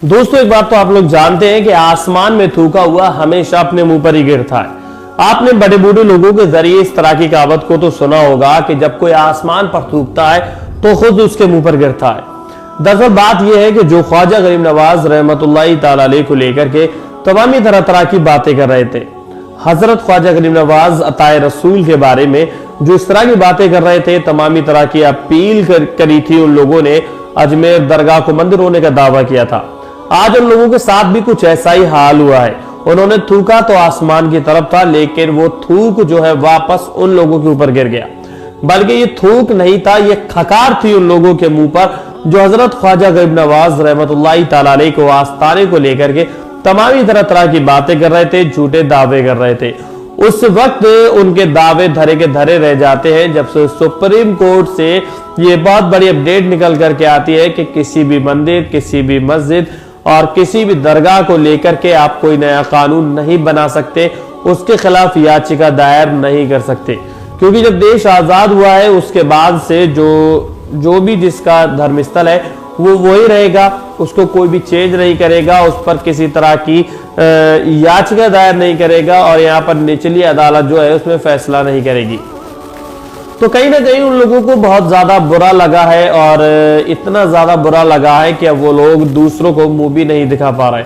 दोस्तों, एक बात तो आप लोग जानते हैं कि आसमान में थूका हुआ हमेशा अपने मुंह पर ही गिरता है। आपने बड़े बूढ़े लोगों के जरिए इस तरह की कहावत को तो सुना होगा कि जब कोई आसमान पर थूकता है तो खुद उसके मुंह पर गिरता है। दरअसल बात यह है कि जो ख्वाजा गरीब नवाज रहमतुल्लाहि ताला अलैह को लेकर के तमाम ही तरह की बातें कर रहे थे। हजरत ख्वाजा गरीब नवाज अताए रसूल के बारे में जो इस तरह की बातें कर रहे थे, तमामी तरह की अपील करी थी उन लोगों ने, अजमेर दरगाह को मंदिर होने का दावा किया था। आज उन लोगों के साथ भी कुछ ऐसा ही हाल हुआ है। उन्होंने थूका तो आसमान की तरफ था, लेकिन वो थूक जो है वापस उन लोगों के ऊपर गिर गया। बल्कि ये थूक नहीं था, ये खकार थी उन लोगों के मुंह पर जो हजरत ख्वाजा गरीब नवाज रहमतुल्लाहि ताला अलैह को आस्ताने को लेकर के तमाम ही तरह की बातें कर रहे थे, झूठे दावे कर रहे थे। उस वक्त उनके दावे धरे के धरे रह जाते हैं जब से सुप्रीम कोर्ट से ये बहुत बड़ी अपडेट निकल करके आती है कि किसी भी मंदिर, किसी भी मस्जिद और किसी भी दरगाह को लेकर के आप कोई नया कानून नहीं बना सकते, उसके खिलाफ याचिका दायर नहीं कर सकते। क्योंकि जब देश आजाद हुआ है उसके बाद से जो भी जिसका धर्मस्थल है वो वही रहेगा, उसको कोई भी चेंज नहीं करेगा, उस पर किसी तरह की याचिका दायर नहीं करेगा और यहाँ पर निचली अदालत जो है उसमें फैसला नहीं करेगी। तो कहीं ना कहीं उन लोगों को बहुत ज्यादा बुरा लगा है और इतना ज्यादा बुरा लगा है कि अब वो लोग दूसरों को मुंह भी नहीं दिखा पा रहे।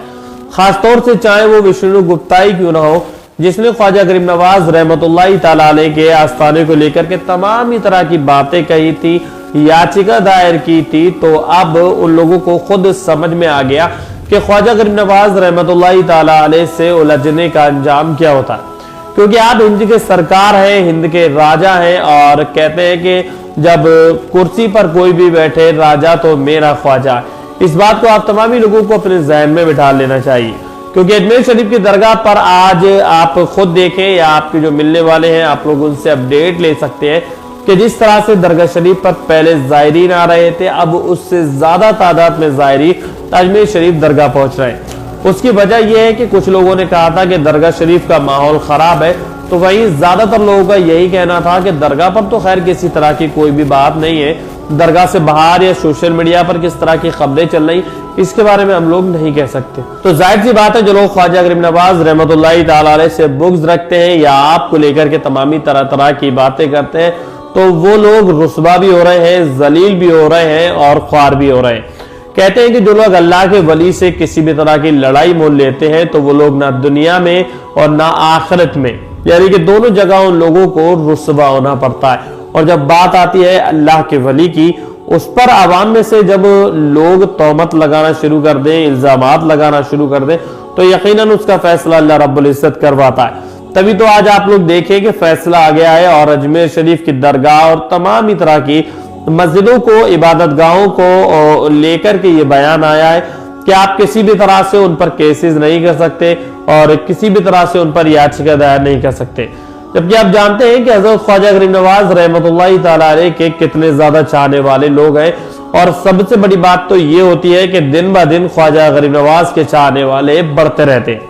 खासतौर से चाहे वो विष्णु गुप्ता ही क्यों ना हो, जिसने ख्वाजा गरीब नवाज रहमतुल्लाहि ताला अलैह के आस्थाने को लेकर के तमाम ही तरह की बातें कही थी, याचिका दायर की थी, तो अब उन लोगों को खुद समझ में आ गया कि ख्वाजा गरीब नवाज रहमतुल्लाहि ताला अलैह से उलझने का अंजाम क्या होता है। क्योंकि आप हिंद के सरकार हैं, हिंद के राजा हैं और कहते हैं कि जब कुर्सी पर कोई भी बैठे राजा तो मेरा ख्वाजा है। इस बात को आप तमामी लोगों को अपने जहन में बिठा लेना चाहिए। क्योंकि अजमेर शरीफ की दरगाह पर आज आप खुद देखें या आपके जो मिलने वाले हैं आप लोग उनसे अपडेट ले सकते हैं कि जिस तरह से दरगाह शरीफ पर पहले जायरीन आ रहे थे, अब उससे ज्यादा तादाद में जायरीन अजमेर शरीफ दरगाह पहुंच रहे हैं। उसकी वजह यह है कि कुछ लोगों ने कहा था कि दरगाह शरीफ का माहौल खराब है, तो वहीं ज्यादातर लोगों का यही कहना था कि दरगाह पर तो खैर किसी तरह की कोई भी बात नहीं है, दरगाह से बाहर या सोशल मीडिया पर किस तरह की खबरें चल रही इसके बारे में हम लोग नहीं कह सकते। तो जाहिर सी बात है जो लोग ख्वाजा गरीब नवाज रहमतुल्लाहि ताला अलैह से बुग़्ज़ रखते हैं या आपको लेकर के तमामी तरह की बातें करते हैं, तो वो लोग रुस्वा भी हो रहे हैं, जलील भी हो रहे हैं और ख्वार भी हो रहे हैं। कहते हैं कि जो लोग अल्लाह के वली से किसी भी तरह की लड़ाई मोल लेते हैं तो वो लोग ना दुनिया में और ना आखिरत में, यानी कि दोनों जगह उन लोगों को रुस्वा होना पड़ता है। और जब बात आती है अल्लाह के वली की, उस पर आवाम में से जब लोग तोहमत लगाना शुरू कर दें, इल्जामात लगाना शुरू कर दें, तो यकीनन उसका फैसला अल्लाह रब्बुल इज्जत करवाता है। तभी तो आज आप लोग देखें कि फैसला आ गया है और अजमेर शरीफ की दरगाह और तमाम ही तरह की मस्जिदों को, इबादत गाहों को लेकर के ये बयान आया है कि आप किसी भी तरह से उन पर केसेस नहीं कर सकते और किसी भी तरह से उन पर याचिका दायर नहीं कर सकते। जबकि आप जानते हैं कि हजरत ख्वाजा गरीब नवाज रहमतुल्लाहि ताला अलैह के कितने ज्यादा चाहने वाले लोग हैं और सबसे बड़ी बात तो ये होती है कि दिन ब दिन ख्वाजा गरीब नवाज के चाहने वाले बढ़ते रहते हैं।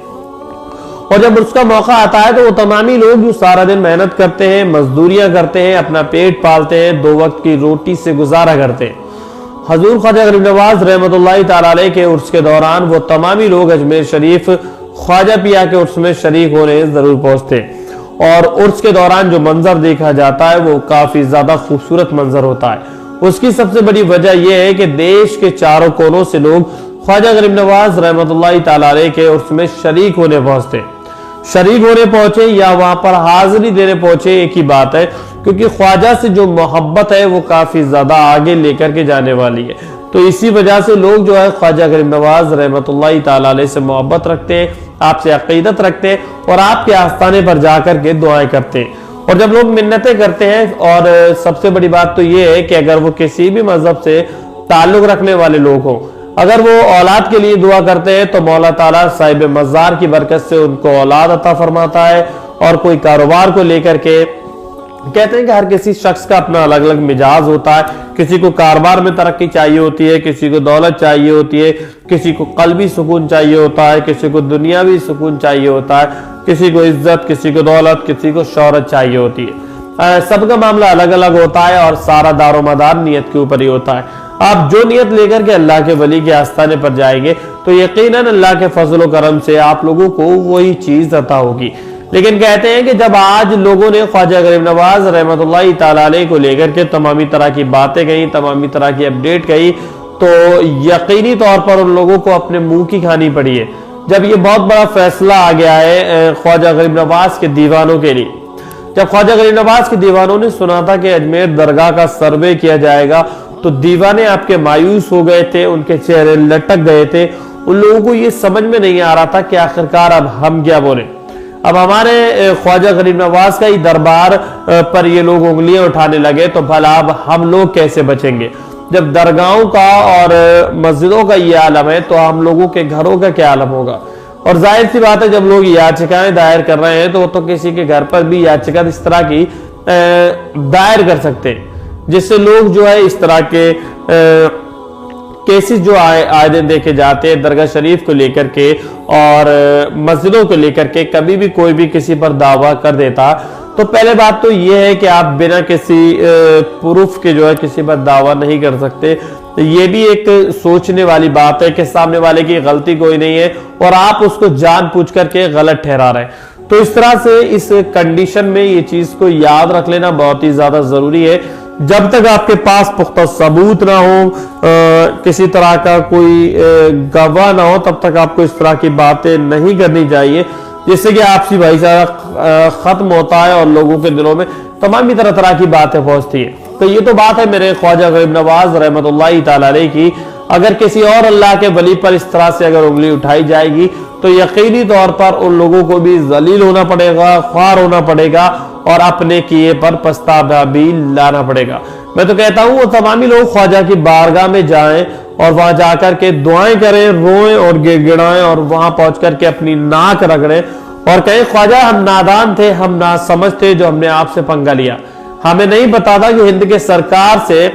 और जब उसका मौका आता है तो वो तमामी लोग जो सारा दिन मेहनत करते हैं, मजदूरियां करते हैं, अपना पेट पालते हैं, 2 वक्त की रोटी से गुजारा करते हैं, हजूर ख्वाजा गरीब नवाज रहमतुल्लाहि ताला अलैह के उर्स के दौरान वो तमामी लोग अजमेर शरीफ ख्वाजा पिया के उर्स में शरीक होने जरूर पहुंचते हैं। और उर्स के दौरान जो मंजर देखा जाता है वो काफी ज्यादा खूबसूरत मंजर होता है। उसकी सबसे बड़ी वजह यह है कि देश के चारों कोनों से लोग ख्वाजा गरीब नवाज रहमतुल्लाहि ताला अलैह के उर्स में शरीक होने पहुंचे या वहां पर हाजिरी देने पहुंचे, एक ही बात है। क्योंकि ख्वाजा से जो मोहब्बत है वो काफी ज्यादा आगे लेकर के जाने वाली है। तो इसी वजह से लोग जो है ख्वाजा गरीब नवाज रहमतुल्लाहि ताला अलैह से मोहब्बत रखते हैं, आपसे अकीदत रखते हैं और आपके आस्थाने पर जाकर के दुआएं करते हैं। और जब लोग मिन्नतें करते हैं, और सबसे बड़ी बात तो ये है कि अगर वो किसी भी मजहब से ताल्लुक रखने वाले लोग हों, अगर वो औलाद के लिए दुआ करते हैं तो मौला ताला साहिब मज़ार की बरकत से उनको औलाद अता फरमाता है। और कोई कारोबार को लेकर के कहते हैं कि हर किसी शख्स का अपना अलग अलग मिजाज होता है। किसी को कारोबार में तरक्की चाहिए होती है, किसी को दौलत चाहिए होती है, किसी को कल्बी सुकून चाहिए होता है, किसी को दुनियावी सुकून चाहिए होता है, किसी को इज्जत, किसी को दौलत, किसी को शोहरत चाहिए होती है। सबका मामला अलग अलग होता है और सारा दारोमदार नियत के ऊपर ही होता है। आप जो नियत लेकर के अल्लाह के वली के आस्थाने पर जाएंगे तो यकीनन अल्लाह के फजल करम से आप लोगों को वही चीज अता होगी। लेकिन कहते हैं कि जब आज लोगों ने ख्वाजा गरीब नवाज रहमतुल्लाह तआला अलैह को लेकर के तमामी तरह की बातें कही, तमामी तरह की अपडेट कही, तो यकीनी तौर पर उन लोगों को अपने मुंह की खानी पड़ी है। जब ये बहुत बड़ा फैसला आ गया है ख्वाजा गरीब नवाज के दीवानों के लिए, जब ख्वाजा गरीब नवाज के दीवानों ने सुना था कि अजमेर दरगाह का सर्वे किया जाएगा तो दीवाने आपके मायूस हो गए थे, उनके चेहरे लटक गए थे। उन लोगों को ये समझ में नहीं आ रहा था कि आखिरकार अब हम क्या बोले। अब हमारे ख्वाजा गरीब नवाज का ही दरबार पर ये लोग उंगलियां उठाने लगे तो भला अब हम लोग कैसे बचेंगे। जब दरगाहों का और मस्जिदों का ये आलम है तो हम लोगों के घरों का क्या आलम होगा। और जाहिर सी बात है जब लोग याचिकाएं दायर कर रहे हैं तो किसी के घर पर भी याचिका इस तरह की दायर कर सकते हैं जिससे लोग जो है इस तरह के केसेस जो आए दिन देखे जाते हैं दरगाह शरीफ को लेकर के और मस्जिदों को लेकर के। कभी भी कोई भी किसी पर दावा कर देता तो पहले बात तो यह है कि आप बिना किसी प्रूफ के जो है किसी पर दावा नहीं कर सकते। ये भी एक सोचने वाली बात है कि सामने वाले की गलती कोई नहीं है और आप उसको जानबूझ करके गलत ठहरा रहे हैं। तो इस तरह से इस कंडीशन में ये चीज को याद रख लेना बहुत ही ज्यादा जरूरी है। जब तक आपके पास पुख्ता सबूत ना हो, किसी तरह का कोई गवाह ना हो, तब तक आपको इस तरह की बातें नहीं करनी चाहिए जिससे कि आपसी भाईचारा खत्म होता है और लोगों के दिलों में तमाम तरह की बातें पहुंचती है। तो ये तो बात है मेरे ख्वाजा गरीब नवाज रहमतुल्लाह तआला अलैह की। अगर किसी और अल्लाह के वली पर इस तरह से अगर उंगली उठाई जाएगी तो यकीनी तौर पर उन लोगों को भी जलील होना पड़ेगा, ख्वार होना पड़ेगा और अपने किए पर पछतावा भी लाना पड़ेगा। मैं तो कहता हूं वो तमामी लोग ख्वाजा की बारगाह में जाएं और वहां जाकर के दुआएं करें, रोएं और गिड़गिड़ाएं और वहां पहुंच करके अपनी नाक रगड़ें और कहें ख्वाजा हम नादान थे, हम ना समझ थे जो हमने आपसे पंगा लिया। हमें नहीं पता था कि हिंद के सरकार से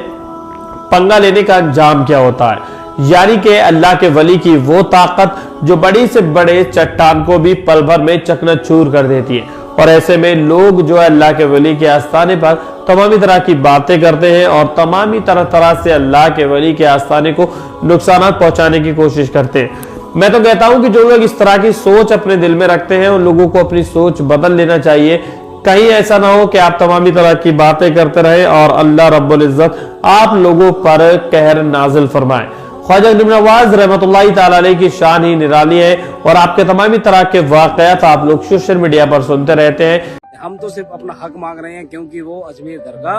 पंगा लेने का अंजाम क्या होता है, यानी कि अल्लाह के वली की वो ताकत जो बड़ी से बड़े चट्टान को भी पल भर में चकनाचूर कर देती है। और ऐसे में लोग जो है अल्लाह के वली के आस्थाने पर तमामी तरह की बातें करते हैं और तमामी तरह से अल्लाह के वली के आस्थाने को नुकसान पहुंचाने की कोशिश करते हैं। मैं तो कहता हूं कि जो लोग इस तरह की सोच अपने दिल में रखते हैं उन लोगों को अपनी सोच बदल लेना चाहिए। कहीं ऐसा ना हो कि आप तमामी तरह की बातें करते रहे और अल्लाह रब्बुल इज्जत आप लोगों पर कहर नाजिल फरमाए। ख्वाजा गरीब नवाज रहमतुल्लाह तआला अलैह की शान ही निराली है और आपके तमामी तरह के वाकयात आप लोग सोशल मीडिया पर सुनते रहते हैं। हम तो सिर्फ अपना हक मांग रहे हैं क्योंकि वो अजमेर दरगाह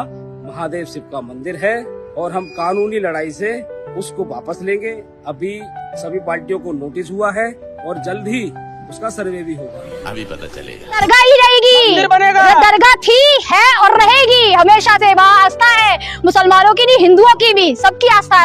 महादेव शिव का मंदिर है और हम कानूनी लड़ाई से उसको वापस लेंगे। अभी सभी पार्टियों को नोटिस हुआ है और जल्द ही उसका सर्वे भी होगा, अभी पता चलेगा। दरगाह ही रहेगी, दरगाह थी, है और रहेगी, हमेशा से वहाँ आस्था है मुसलमानों की नहीं हिंदुओं की भी, सबकी आस्था है।